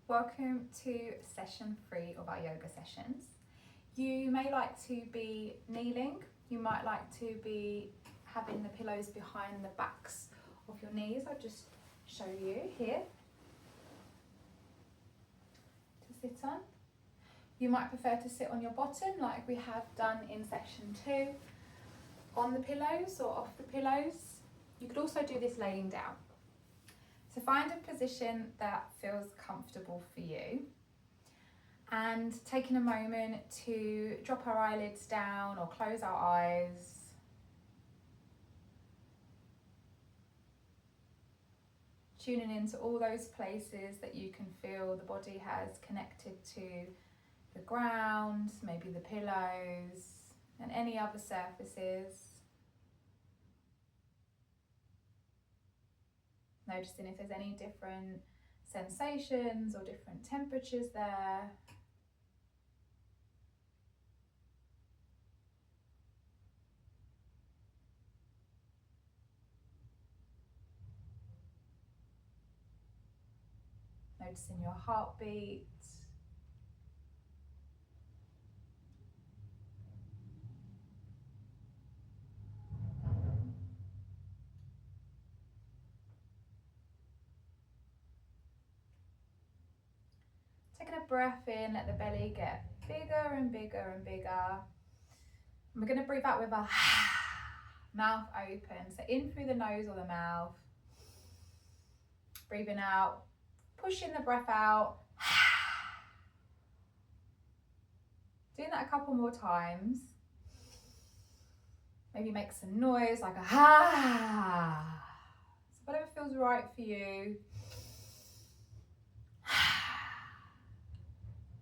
Welcome to session 3 of our yoga sessions. You may like to be kneeling, you might like to be having the pillows behind the backs of your knees. I'll just show you here to sit on. You might prefer to sit on your bottom like we have done in section 2, on the pillows or off the pillows. You could also do this laying down. So find a position that feels comfortable for you, and taking a moment to drop our eyelids down or close our eyes. Tuning into all those places that you can feel the body has connected to the ground, maybe the pillows and any other surfaces. Noticing if there's any different sensations or different temperatures there. Noticing your heartbeat. Taking a breath in, let the belly get bigger and bigger and bigger. And we're going to breathe out with our mouth open. So in through the nose or the mouth. Breathing out, pushing the breath out. Doing that a couple more times. Maybe make some noise like a ha. So whatever feels right for you.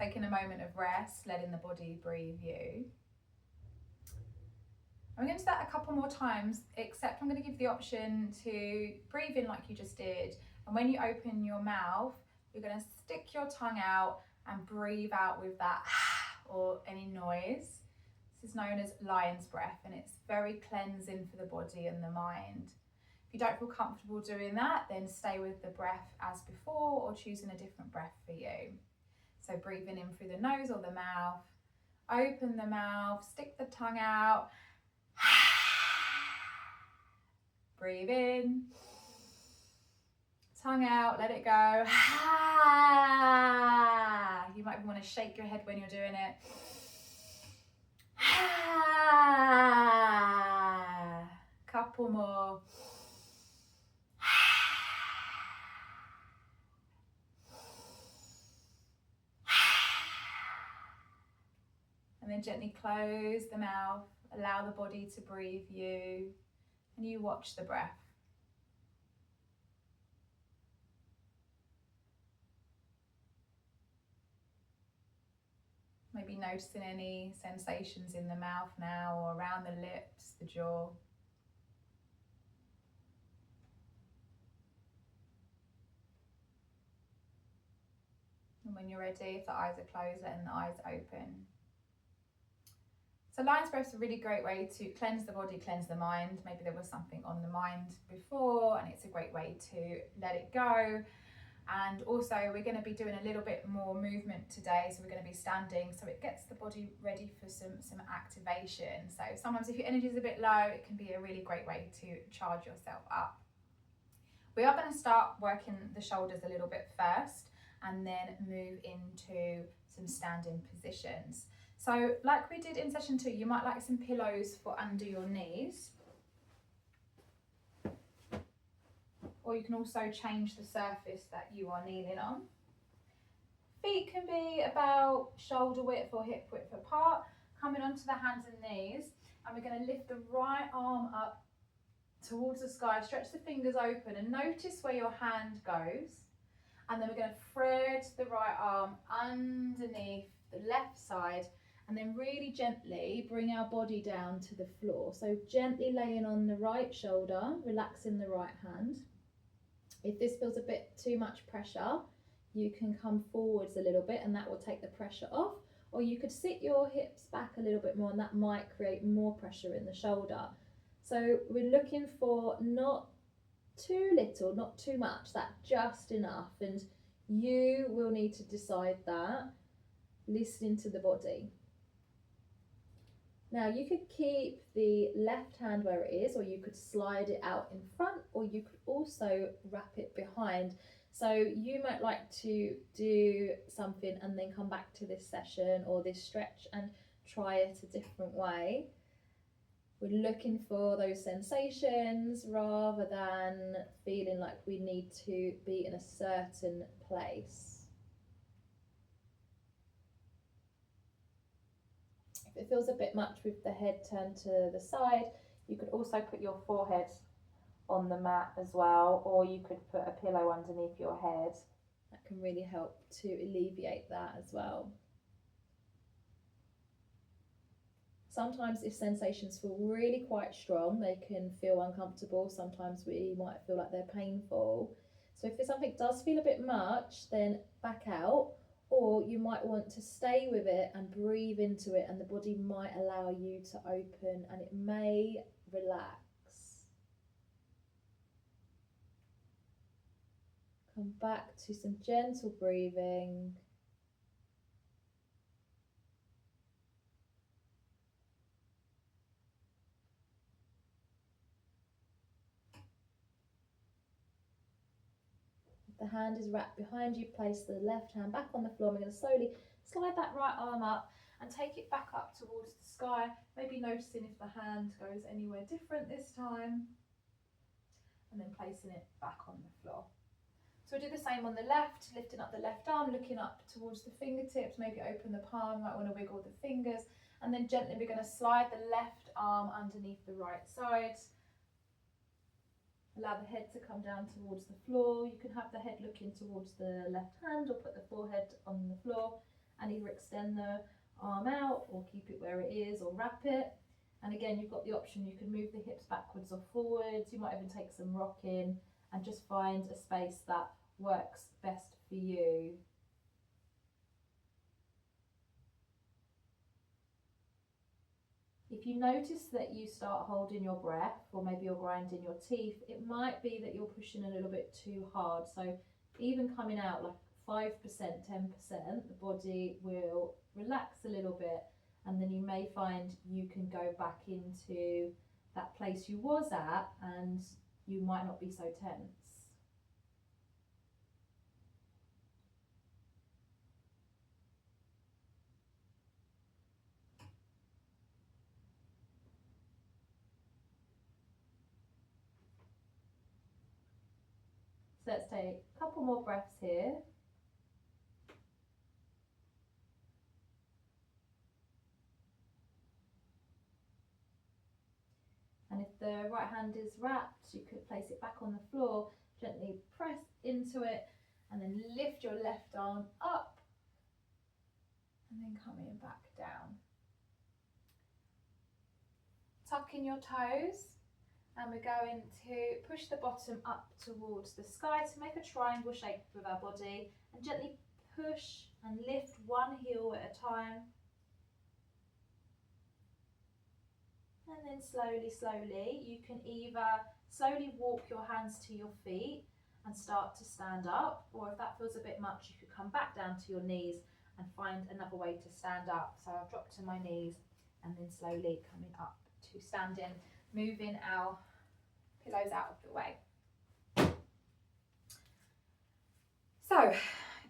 Taking a moment of rest, letting the body breathe you. I'm going to do that a couple more times, except I'm going to give the option to breathe in like you just did. And when you open your mouth, you're going to stick your tongue out and breathe out with that or any noise. This is known as lion's breath, and it's very cleansing for the body and the mind. If you don't feel comfortable doing that, then stay with the breath as before or choosing a different breath for you. So breathing in through the nose or the mouth, open the mouth, stick the tongue out, breathe in, tongue out, let it go. You might want to shake your head when you're doing it. Couple more. And then gently close the mouth, allow the body to breathe you, and you watch the breath. Maybe noticing any sensations in the mouth now or around the lips, the jaw. And when you're ready, if the eyes are closed, letting the eyes open. So lion's breath is a really great way to cleanse the body, cleanse the mind. Maybe there was something on the mind before, and it's a great way to let it go. And also we're going to be doing a little bit more movement today, so we're going to be standing, so it gets the body ready for some activation. So sometimes if your energy is a bit low, it can be a really great way to charge yourself up. We are going to start working the shoulders a little bit first, and then move into some standing positions. So like we did in session 2, you might like some pillows for under your knees. Or you can also change the surface that you are kneeling on. Feet can be about shoulder width or hip width apart, coming onto the hands and knees. And we're going to lift the right arm up towards the sky, stretch the fingers open and notice where your hand goes. And then we're going to thread the right arm underneath the left side, and then really gently bring our body down to the floor. So gently laying on the right shoulder, relaxing the right hand. If this feels a bit too much pressure, you can come forwards a little bit and that will take the pressure off. Or you could sit your hips back a little bit more and that might create more pressure in the shoulder. So we're looking for not too little, not too much, that just enough. And You will need to decide that, listening to the body. Now you could keep the left hand where it is, or you could slide it out in front, or you could also wrap it behind. So you might like to do something and then come back to this session or this stretch and try it a different way. We're looking for those sensations rather than feeling like we need to be in a certain place. If it feels a bit much with the head turned to the side, you could also put your forehead on the mat as well, or you could put a pillow underneath your head. That can really help to alleviate that as well. Sometimes if sensations feel really quite strong, they can feel uncomfortable. Sometimes we might feel like they're painful. So if something does feel a bit much, then back out, or you might want to stay with it and breathe into it, and the body might allow you to open and it may relax. Come back to some gentle breathing. If the hand is wrapped behind you, place the left hand back on the floor. We're going to slowly slide that right arm up and take it back up towards the sky, maybe noticing if the hand goes anywhere different this time, and then placing it back on the floor. So we'll do the same on the left, lifting up the left arm, looking up towards the fingertips, maybe open the palm, might want to wiggle the fingers, and then gently we're going to slide the left arm underneath the right side. Allow the head to come down towards the floor. You can have the head looking towards the left hand, or put the forehead on the floor and either extend the arm out or keep it where it is or wrap it. And again, you've got the option, you can move the hips backwards or forwards. You might even take some rocking and just find a space that works best for you. If you notice that you start holding your breath, or maybe you're grinding your teeth, it might be that you're pushing a little bit too hard. So even coming out like 5%, 10%, the body will relax a little bit, and then you may find you can go back into that place you was at and you might not be so tense. So let's take a couple more breaths here. And if the right hand is wrapped, you could place it back on the floor, gently press into it, and then lift your left arm up, and then coming back down. Tuck in your toes, and we're going to push the bottom up towards the sky to make a triangle shape with our body, and gently push and lift one heel at a time. And then slowly, you can either slowly walk your hands to your feet and start to stand up, or if that feels a bit much, you could come back down to your knees and find another way to stand up. So I'll drop to my knees and then slowly coming up to standing, moving our pillows out of the way. So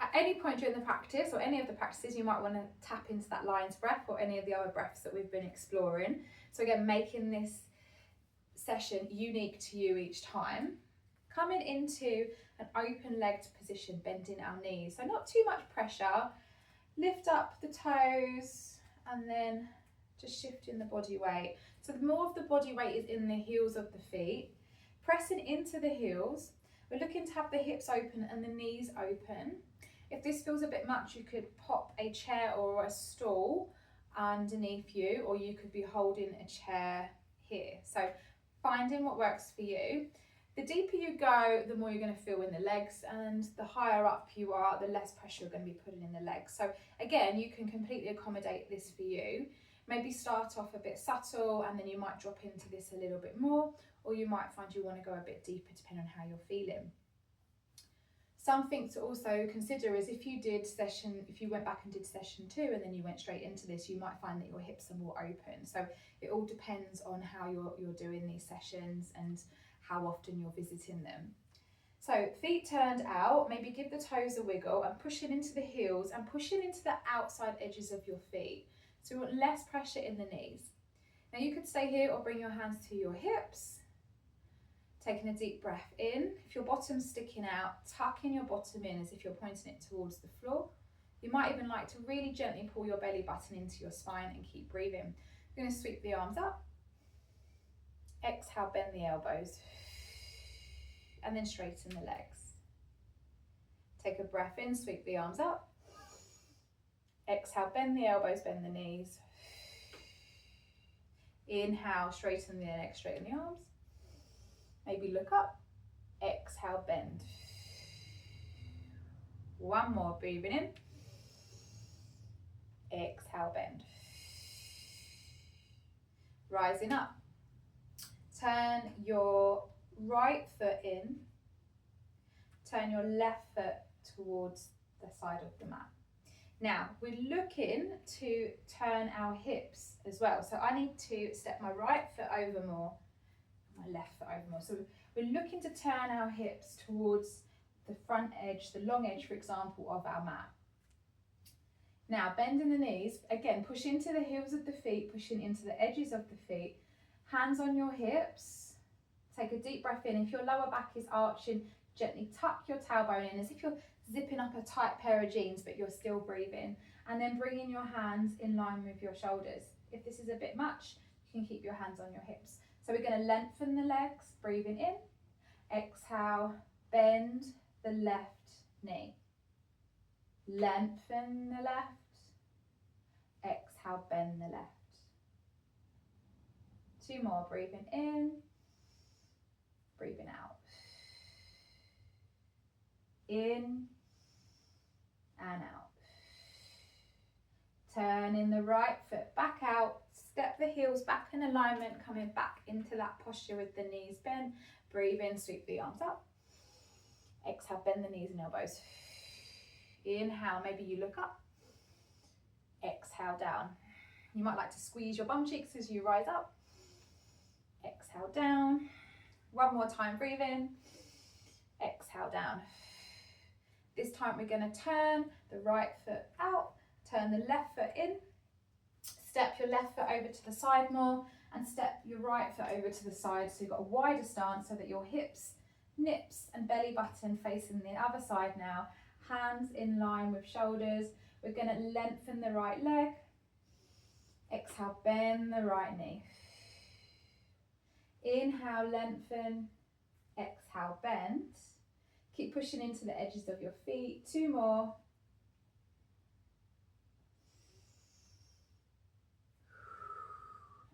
at any point during the practice, or any of the practices, you might want to tap into that lion's breath or any of the other breaths that we've been exploring. So again, making this session unique to you each time. Coming into an open-legged position, bending our knees. So not too much pressure. Lift up the toes and then just shifting the body weight. So the more of the body weight is in the heels of the feet. Pressing into the heels. We're looking to have the hips open and the knees open. If this feels a bit much, you could pop a chair or a stool underneath you, or you could be holding a chair here. So finding what works for you. The deeper you go, the more you're going to feel in the legs, and the higher up you are, the less pressure you're going to be putting in the legs. So again, you can completely accommodate this for you. Maybe start off a bit subtle, and then you might drop into this a little bit more, or you might find you want to go a bit deeper depending on how you're feeling. Something to also consider is if you went back and did session 2 and then you went straight into this, you might find that your hips are more open. So it all depends on how you're doing these sessions and how often you're visiting them. So feet turned out, maybe give the toes a wiggle and pushing into the heels and pushing into the outside edges of your feet. So we want less pressure in the knees. Now you could stay here or bring your hands to your hips. Taking a deep breath in. If your bottom's sticking out, tucking your bottom in as if you're pointing it towards the floor. You might even like to really gently pull your belly button into your spine and keep breathing. You're going to sweep the arms up. Exhale, bend the elbows. And then straighten the legs. Take a breath in, sweep the arms up. Exhale, bend the elbows, bend the knees. Inhale, straighten the legs, straighten the arms. Maybe look up. Exhale, bend. One more, breathing in. Exhale, bend. Rising up. Turn your right foot in. Turn your left foot towards the side of the mat. Now, we're looking to turn our hips as well. So I need to step my right foot over more, my left foot over more. So we're looking to turn our hips towards the front edge, the long edge, for example, of our mat. Now, bending the knees, again, push into the heels of the feet, pushing into the edges of the feet. Hands on your hips. Take a deep breath in. If your lower back is arching, gently tuck your tailbone in as if you're zipping up a tight pair of jeans, but you're still breathing. And then bringing your hands in line with your shoulders. If this is a bit much, you can keep your hands on your hips. So we're going to lengthen the legs, breathing in. Exhale, bend the left knee. Lengthen the left. Exhale, bend the left. 2 more, breathing in, breathing out. In and out. Turning the right foot back out, step the heels back in alignment, coming back into that posture with the knees bent. Breathe in, sweep the arms up. Exhale, bend the knees and elbows. Inhale, maybe you look up. Exhale, down. You might like to squeeze your bum cheeks as you rise up. Exhale, down. One more time, breathe in. Exhale, down. This time we're going to turn the right foot out, turn the left foot in, step your left foot over to the side more, and step your right foot over to the side, so you've got a wider stance so that your hips, nips and belly button facing the other side now. Hands in line with shoulders. We're going to lengthen the right leg. Exhale, bend the right knee. Inhale, lengthen. Exhale, bend. Keep pushing into the edges of your feet. 2 more.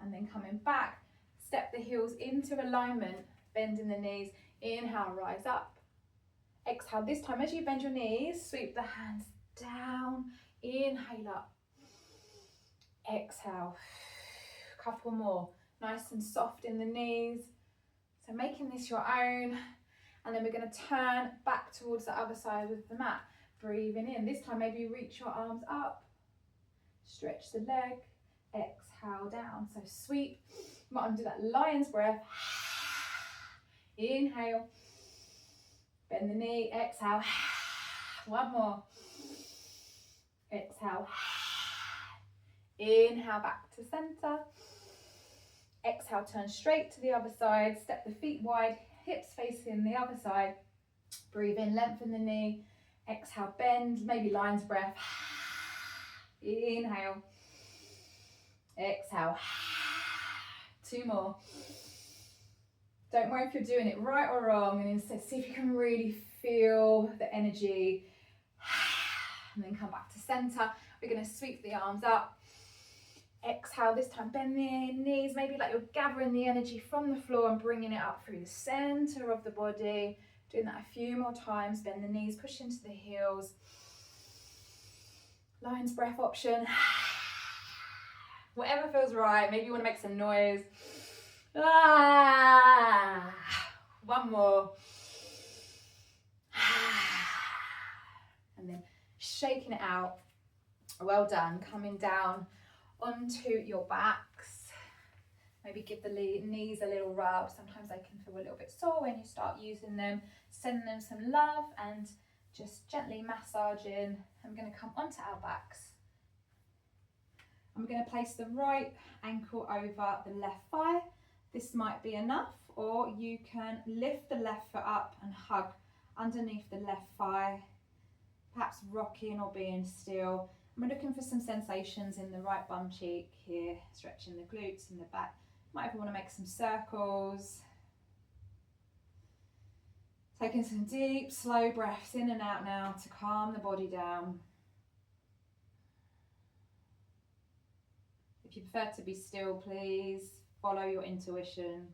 And then coming back, step the heels into alignment, bending the knees. Inhale, rise up. Exhale, this time as you bend your knees, sweep the hands down. Inhale up. Exhale. Couple more. Nice and soft in the knees. So making this your own. And then we're going to turn back towards the other side of the mat. Breathing in. This time maybe you reach your arms up. Stretch the leg. Exhale down. So sweep. You might want to do that lion's breath. Inhale. Bend the knee. Exhale. One more. Exhale. Inhale, back to center. Exhale, turn straight to the other side. Step the feet wide, hips facing the other side. Breathe in, lengthen the knee. Exhale, bend, maybe lion's breath. Inhale. Exhale. 2 more. Don't worry if you're doing it right or wrong, and instead see if you can really feel the energy. And then come back to center. We're going to sweep the arms up. Exhale, this time bend the knees, maybe like you're gathering the energy from the floor and bringing it up through the center of the body. Doing that a few more times. Bend the knees, push into the heels. Lion's breath option. Whatever feels right. Maybe you want to make some noise. One more. shaking it out. Well done. Coming down onto your backs. Maybe give the knees a little rub. Sometimes they can feel a little bit sore when you start using them. Send them some love and just gently massaging. I'm going to come onto our backs. I'm going to place the right ankle over the left thigh. This might be enough, or you can lift the left foot up and hug underneath the left thigh, perhaps rocking or being still. I'm looking for some sensations in the right bum cheek here, stretching the glutes in the back. Might even want to make some circles. Taking some deep, slow breaths in and out now to calm the body down. If you prefer to be still, please follow your intuition.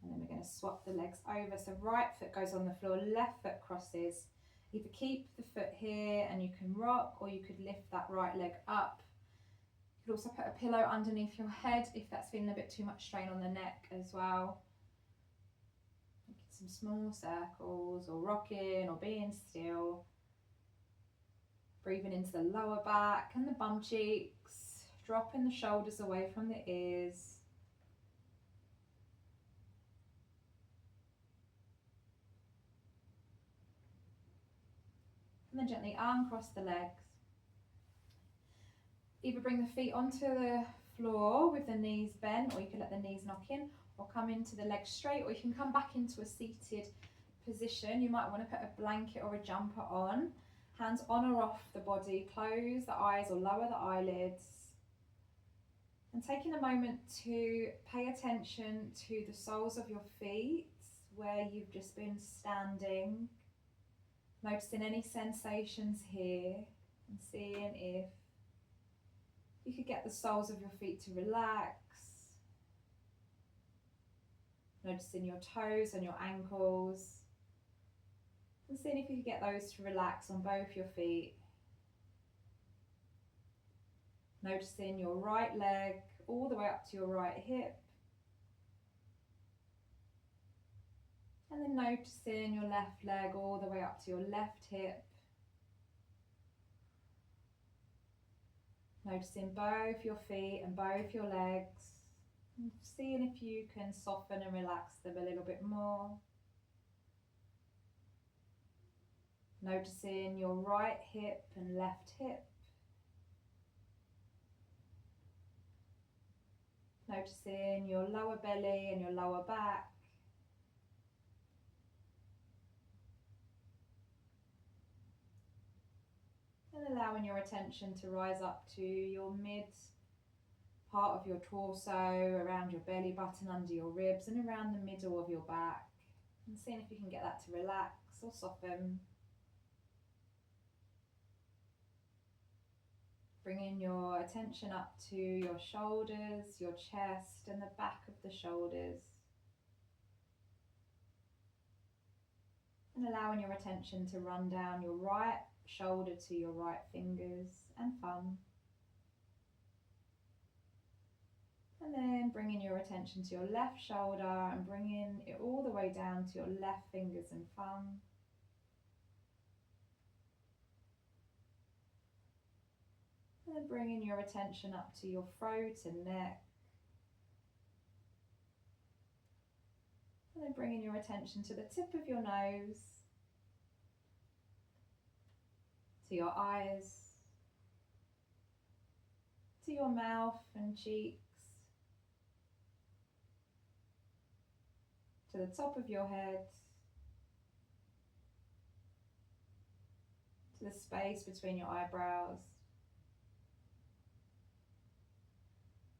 And then we're going to swap the legs over. So right foot goes on the floor, left foot crosses. Either keep the foot here and you can rock, or you could lift that right leg up. You could also put a pillow underneath your head if that's feeling a bit too much strain on the neck as well. Some small circles, or rocking or being still. Breathing into the lower back and the bum cheeks, dropping the shoulders away from the ears. And then gently uncross the legs. Either bring the feet onto the floor with the knees bent, or you can let the knees knock in, or come into the legs straight, or you can come back into a seated position. You might want to put a blanket or a jumper on. Hands on or off the body, close the eyes or lower the eyelids. And taking a moment to pay attention to the soles of your feet, where you've just been standing. Noticing any sensations here and seeing if you could get the soles of your feet to relax. Noticing your toes and your ankles. And seeing if you could get those to relax on both your feet. Noticing your right leg all the way up to your right hip. And then noticing your left leg all the way up to your left hip. Noticing both your feet and both your legs. And seeing if you can soften and relax them a little bit more. Noticing your right hip and left hip. Noticing your lower belly and your lower back. And allowing your attention to rise up to your mid part of your torso, around your belly button, under your ribs, and around the middle of your back. And seeing if you can get that to relax or soften. Bringing your attention up to your shoulders, your chest, and the back of the shoulders. And allowing your attention to run down your right shoulder to your right fingers and thumb. And then bringing your attention to your left shoulder and bringing it all the way down to your left fingers and thumb. And then bringing your attention up to your throat and neck. And then bringing your attention to the tip of your nose, to your eyes, to your mouth and cheeks, to the top of your head, to the space between your eyebrows.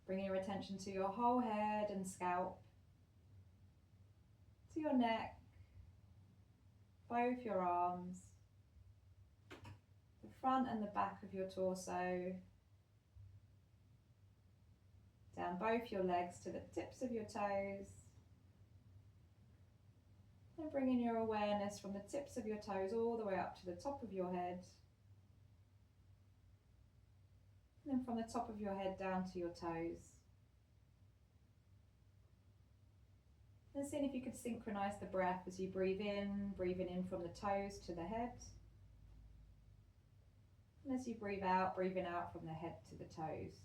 Bringing your attention to your whole head and scalp, to your neck, both your arms, the front and the back of your torso, down both your legs to the tips of your toes, and bringing your awareness from the tips of your toes all the way up to the top of your head. And then from the top of your head down to your toes. And seeing if you could synchronize the breath as you breathing in from the toes to the head. And as you breathe out, breathing out from the head to the toes.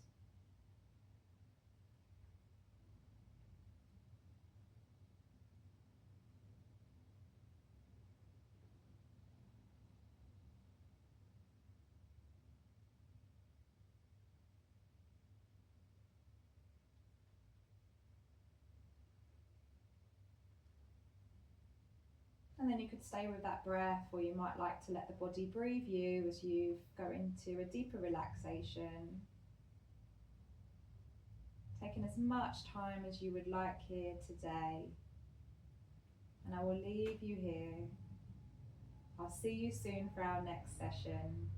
And then you could stay with that breath, or you might like to let the body breathe you as you go into a deeper relaxation. Taking as much time as you would like here today. And I will leave you here. I'll see you soon for our next session.